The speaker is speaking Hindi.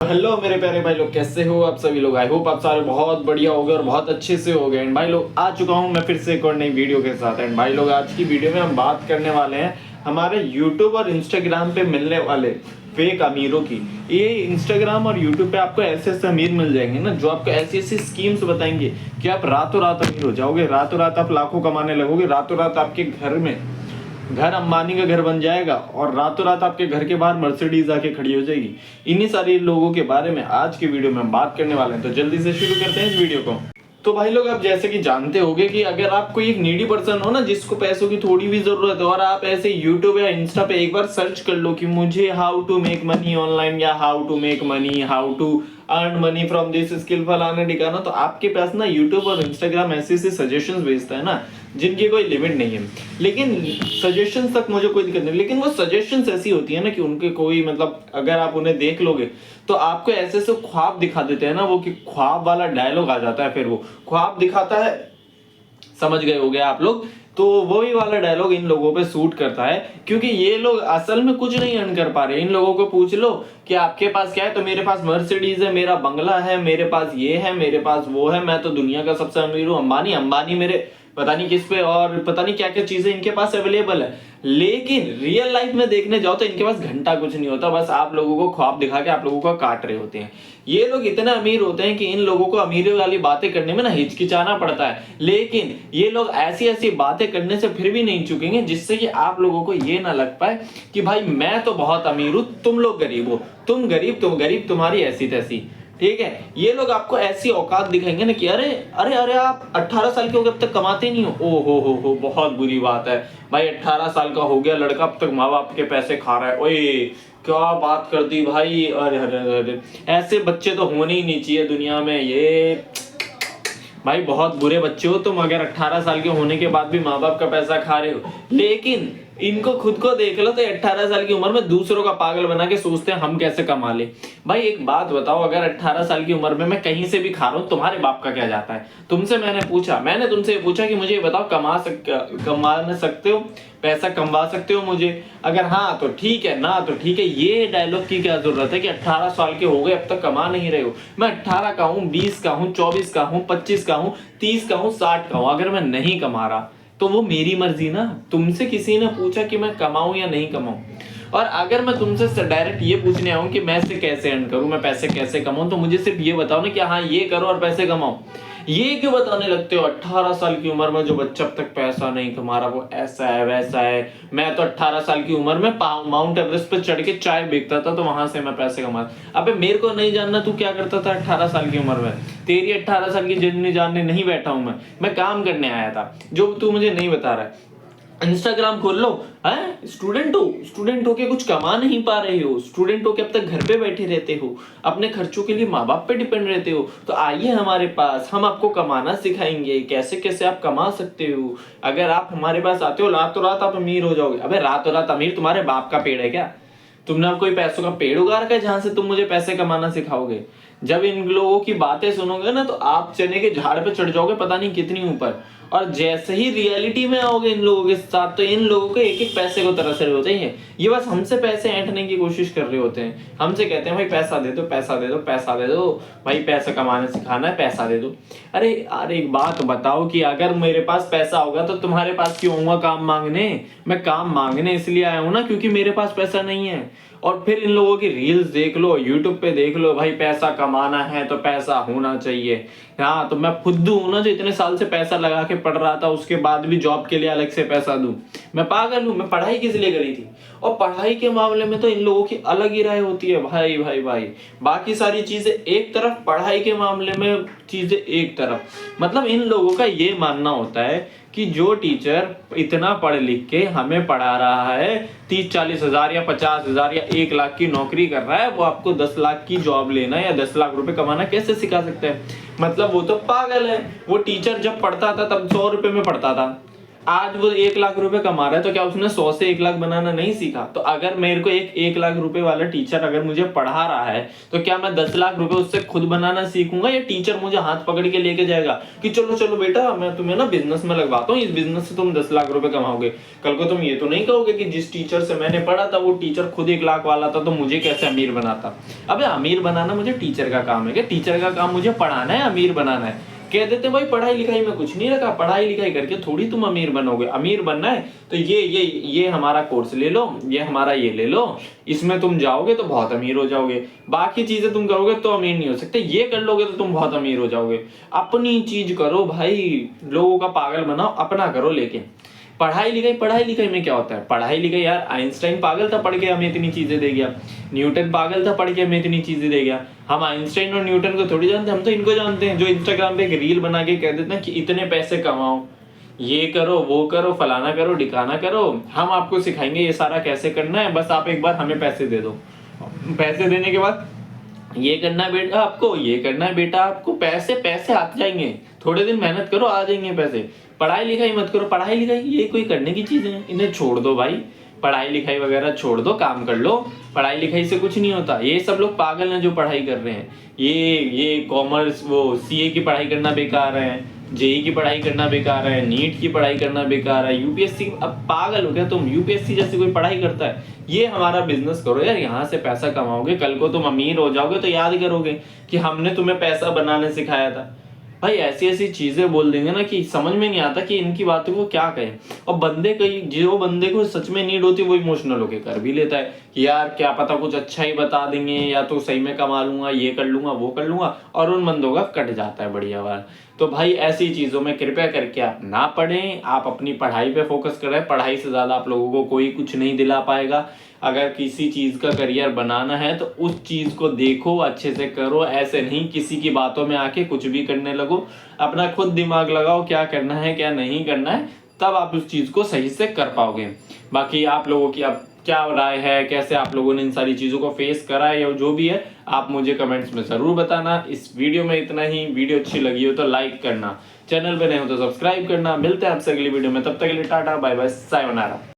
हेलो मेरे प्यारे भाई लोग, कैसे हो आप सभी लोग। आई होप आप सारे बहुत बढ़िया हो गए और बहुत अच्छे से हो गए। एंड भाई लोग आ चुका हूं मैं फिर से एक और नई वीडियो के साथ। एंड भाई लोग आज की वीडियो में हम बात करने वाले हैं हमारे यूट्यूब और इंस्टाग्राम पे मिलने वाले फेक अमीरों की। ये इंस्टाग्राम और यूट्यूब पे आपको ऐसे ऐसे अमीर मिल जाएंगे ना, जो आपको ऐसी ऐसी स्कीम्स बताएंगे कि आप रातों रात अमीर हो जाओगे, रातों रात आप लाखों कमाने लगोगे, रातों रात आपके घर अंबानी का घर बन जाएगा और रातों रात आपके घर के बाहर मर्सिडीज आके खड़ी हो जाएगी। इन्हीं सारे लोगों के बारे में आज की वीडियो में हम बात करने वाले हैं, तो जल्दी से शुरू करते हैं इस वीडियो को। तो भाई लोग, आप जैसे कि जानते होंगे कि अगर आप कोई एक नीडी पर्सन हो ना, जिसको पैसों की थोड़ी भी जरूरत है, और आप ऐसे यूट्यूब या इंस्टा पे एक बार सर्च कर लो कि मुझे how to make money online या how to make money, how to earn money from this skill फलाना ठिकाना, तो आपके पास ना यूट्यूब और इंस्टाग्राम ऐसे ऐसे सजेशंस भेजता है ना, जिनकी कोई लिमिट नहीं है। लेकिन सजेशंस तक मुझे कोई दिक्कत नहीं, लेकिन वो सजेशंस ऐसी होती है ना कि उनके कोई मतलब अगर आप उन्हें देख लोगे तो आपको ऐसे ऐसे ख्वाब दिखा देते हैं ना वो, कि ख्वाब वाला डायलॉग आ जाता है। फिर वो ख्वाब दिखाता है, समझ गए हो गया आप लोग। तो वही वाला डायलॉग इन लोगों पे सूट करता है, क्योंकि ये लोग असल में कुछ नहीं अर्न कर पा रहे। इन लोगों को पूछ लो कि आपके पास क्या है, तो मेरे पास मर्सिडीज है, मेरा बंगला है, मेरे पास ये है, मेरे पास वो है, मैं तो दुनिया का सबसे अमीर हूँ, अंबानी अंबानी मेरे पता नहीं किस पे, और पता नहीं क्या क्या चीजें इनके पास अवेलेबल है। लेकिन रियल लाइफ में देखने जाओ तो इनके पास घंटा कुछ नहीं होता, बस आप लोगों को ख्वाब दिखा के आप लोगों को काट रहे होते हैं। ये लोग इतने अमीर होते हैं कि इन लोगों को अमीरी वाली बातें करने में ना हिचकिचाना पड़ता है, लेकिन ये लोग ऐसी ऐसी बातें करने से फिर भी नहीं चुकेंगे जिससे कि आप लोगों को ये ना लग पाए कि भाई मैं तो बहुत अमीर हूं, तुम लोग गरीब हो, तुम गरीब तुम्हारी ऐसी तैसी। ठीक है, ये लोग आपको ऐसी औकात दिखाएंगे ना कि अरे अरे अरे आप 18 साल के हो गए अब तक कमाते नहीं हो। ओ हो, बहुत बुरी बात है भाई, 18 साल का हो गया लड़का अब तक माँ बाप के पैसे खा रहा है। ओए क्या बात कर दी भाई, अरे अरे अरे, ऐसे बच्चे तो होने ही नहीं चाहिए दुनिया में। ये भाई बहुत बुरे बच्चे हो तुम, अगर 18 साल के होने के बाद भी माँ बाप का पैसा खा रहे हो। लेकिन इनको खुद को देख लो तो 18 साल की उम्र में दूसरों का पागल बना के सोचते हैं हम कैसे कमा ले। भाई एक बात बताओ, अगर 18 साल की उम्र में मैं कहीं से भी खा रहा हूँ, तुम्हारे बाप का क्या जाता है? मैंने तुमसे पूछा कि मुझे बताओ कमा सकते हो, पैसा कमवा सकते हो मुझे? अगर हाँ तो ठीक है, ना तो ठीक है। ये डायलॉग की क्या जरूरत है कि 18 साल के हो गए अब तक कमा नहीं रहे हो? मैं 18 का हूँ, 20 का हूँ, 24 का हूँ, 25 का हूँ, 30 का हूँ, 60 का हूँ। अगर मैं नहीं कमा रहा तो वो मेरी मर्जी ना। तुमसे किसी ने पूछा कि मैं कमाऊं या नहीं कमाऊं? और अगर मैं तुमसे डायरेक्ट ये पूछने आऊं कि मैं से कैसे अर्न करूं, मैं पैसे कैसे कमाऊं, तो मुझे सिर्फ ये बताओ ना कि हाँ ये करो और पैसे कमाओ। ये क्यों बताने लगते हो 18 साल की उम्र में जो बच्चा अब तक पैसा नहीं कमा रहा वो ऐसा है वैसा है? मैं तो 18 साल की उम्र में माउंट एवरेस्ट पे चढ़ के चाय बेचता था, तो वहां से मैं पैसे कमाता। अबे मेरे को नहीं जानना तू क्या करता था 18 साल की उम्र में। तेरी 18 साल की जर्नी जानने नहीं बैठा हूं मैं काम करने आया था, जो तू मुझे नहीं बता रहा है। इंस्टाग्राम खोल लो, है स्टूडेंट हो के कुछ कमा नहीं पा रहे हो, स्टूडेंट हो के अब तक घर पे बैठे रहते हो, अपने खर्चों के लिए माँ बाप पे डिपेंड रहते हो, तो आइए हमारे पास, हम आपको कमाना सिखाएंगे, कैसे कैसे आप कमा सकते हो। अगर आप हमारे पास आते हो रातों रात आप अमीर हो जाओगे। अबे रातों रात अमीर तुम्हारे बाप का पेड़ है क्या? तुमने अब कोई पैसों का पेड़ उगा रखा है जहां से तुम मुझे पैसे कमाना सिखाओगे? जब इन लोगों की बातें सुनोगे ना तो आप चने के झाड़ पे चढ़ जाओगे पता नहीं कितनी ऊपर। और जैसे ही रियलिटी में आओगे इन लोगों के साथ, तो इन लोगों को एक एक पैसे को तरस रहे होते हैं। ये बस हमसे पैसे ऐंठने की कोशिश कर रहे होते हैं। हमसे कहते हैं भाई पैसा दे दो, पैसा दे दो, पैसा दे दो, भाई पैसा कमाना सिखाना है, पैसा दे दो। अरे यार एक बात बताओ कि अगर मेरे पास पैसा होगा तो तुम्हारे पास क्यों आऊंगा काम मांगने? मैं काम मांगने इसलिए आया हूं ना क्योंकि मेरे पास पैसा नहीं है। और फिर इन लोगों की रील्स देख लो, यूट्यूब पे देख लो, भाई पैसा कमाना है तो पैसा होना चाहिए। हाँ तो मैं फुद्दू हूं ना जो इतने साल से पैसा लगा के पढ़ रहा था, उसके बाद भी जॉब के लिए अलग से पैसा दूं? मैं पागल हूं? मैं पढ़ाई किस लिए करी थी? और पढ़ाई के मामले में तो इन लोगों की अलग ही राय होती है भाई भाई भाई। बाकी सारी चीजें एक तरफ, पढ़ाई के मामले में चीजें एक तरफ। मतलब इन लोगों का ये मानना होता है कि जो टीचर इतना पढ़ लिख के हमें पढ़ा रहा है, 30-40 हजार या 50 हजार या 1 लाख की नौकरी कर रहा है, वो आपको 10 लाख की जॉब लेना या 10 लाख रुपए कमाना कैसे सिखा सकता है? मतलब वो तो पागल है। वो टीचर जब पढ़ता था तब 100 रुपए में पढ़ता था, आज वो 1 लाख रुपए कमा रहा है, तो क्या उसने 100 से 1 लाख बनाना नहीं सीखा? तो अगर मेरे को एक 1 लाख रुपए वाला टीचर अगर मुझे पढ़ा रहा है, तो क्या मैं 10 लाख रुपए उससे खुद बनाना सीखूंगा, या टीचर मुझे हाथ पकड़ के लेके जाएगा कि चलो चलो बेटा मैं तुम्हें ना बिजनेस में लगवाता हूँ, इस बिजनेस से तुम 10 लाख रुपए कमाओगे। कल को तुम ये तो नहीं कहोगे कि जिस टीचर से मैंने पढ़ा था वो टीचर खुद 1 लाख वाला था, तो मुझे कैसे अमीर बनाता? अबे अमीर बनाना मुझे टीचर का काम है क्या? टीचर का काम मुझे पढ़ाना है, अमीर बनाना है? कह देते भाई पढ़ाई लिखाई में कुछ नहीं रखा, पढ़ाई लिखाई करके थोड़ी तुम अमीर बनोगे। अमीर बनना है तो ये हमारा कोर्स ले लो, ये हमारा ये ले लो, इसमें तुम जाओगे तो बहुत अमीर हो जाओगे। बाकी चीजें तुम करोगे तो अमीर नहीं हो सकते, ये कर लोगे तो तुम बहुत अमीर हो जाओगे। अपनी चीज करो भाई, लोगों का पागल बनाओ, अपना करो। लेके पढ़ाई लिखाई में क्या होता है? पढ़ाई लिखाई यार, आइंस्टाइन पागल था पढ़ के हमें इतनी चीजें दे गया, न्यूटन पागल था पढ़ के हमें इतनी चीजें दे गया। हम आइंस्टाइन और न्यूटन को थोड़ी जानते, हम तो इनको जानते हैं जो इंस्टाग्राम पे एक रील बना के कह देते हैं कि इतने पैसे कमाओ, ये करो वो करो, फलाना करो ढिकाना करो, हम आपको सिखाएंगे ये सारा कैसे करना है, बस आप एक बार हमें पैसे दे दो। पैसे देने के बाद ये करना है बेटा आपको, ये करना है बेटा आपको, पैसे पैसे आते जाएंगे, थोड़े दिन मेहनत करो आ जाएंगे पैसे। पढ़ाई लिखाई मत करो, पढ़ाई लिखाई ये कोई करने की चीज है, इन्हें छोड़ दो भाई, पढ़ाई लिखाई वगैरह छोड़ दो, काम कर लो। पढ़ाई लिखाई से कुछ नहीं होता। ये सब लोग पागल हैं जो पढ़ाई कर रहे हैं। ये कॉमर्स वो सीए की पढ़ाई करना बेकार है, जेई की पढ़ाई करना बेकार है, नीट की पढ़ाई करना बेकार है, यूपीएससी। अब पागल हो गया तुम? यूपीएससी जैसे कोई पढ़ाई करता है? ये हमारा बिजनेस करो यार, यहाँ से पैसा कमाओगे, कल को तुम अमीर हो जाओगे तो याद करोगे कि हमने तुम्हें पैसा बनाने सिखाया था। भाई ऐसी ऐसी चीजें बोल देंगे ना कि समझ में नहीं आता कि इनकी बातों को क्या कहें। और बंदे कई जो बंदे को सच में नीड होती है वो इमोशनल होके कर भी लेता है कि यार क्या पता कुछ अच्छा ही बता देंगे, या तो सही में कमा लूंगा, ये कर लूंगा वो कर लूंगा, और उन बंदों का कट जाता है बढ़िया बात। तो भाई ऐसी चीजों में कृपया करके आप ना पढ़ें, आप अपनी पढ़ाई पे फोकस करें। पढ़ाई से ज्यादा आप लोगों को कोई कुछ नहीं दिला पाएगा। अगर किसी चीज का करियर बनाना है तो उस चीज को देखो, अच्छे से करो, ऐसे नहीं किसी की बातों में आके कुछ भी करने लगो। अपना खुद दिमाग लगाओ क्या करना है क्या नहीं करना है, तब आप उस चीज को सही से कर पाओगे। बाकी आप लोगों की अब क्या राय है, कैसे आप लोगों ने इन सारी चीजों को फेस करा है, या जो भी है आप मुझे कमेंट्स में जरूर बताना। इस वीडियो में इतना ही। वीडियो अच्छी लगी हो तो लाइक करना, चैनल पे नए हो तो सब्सक्राइब करना। मिलते हैं आपसे अगली वीडियो में, तब तक के लिए टाटा बाय बाय सायोनारा।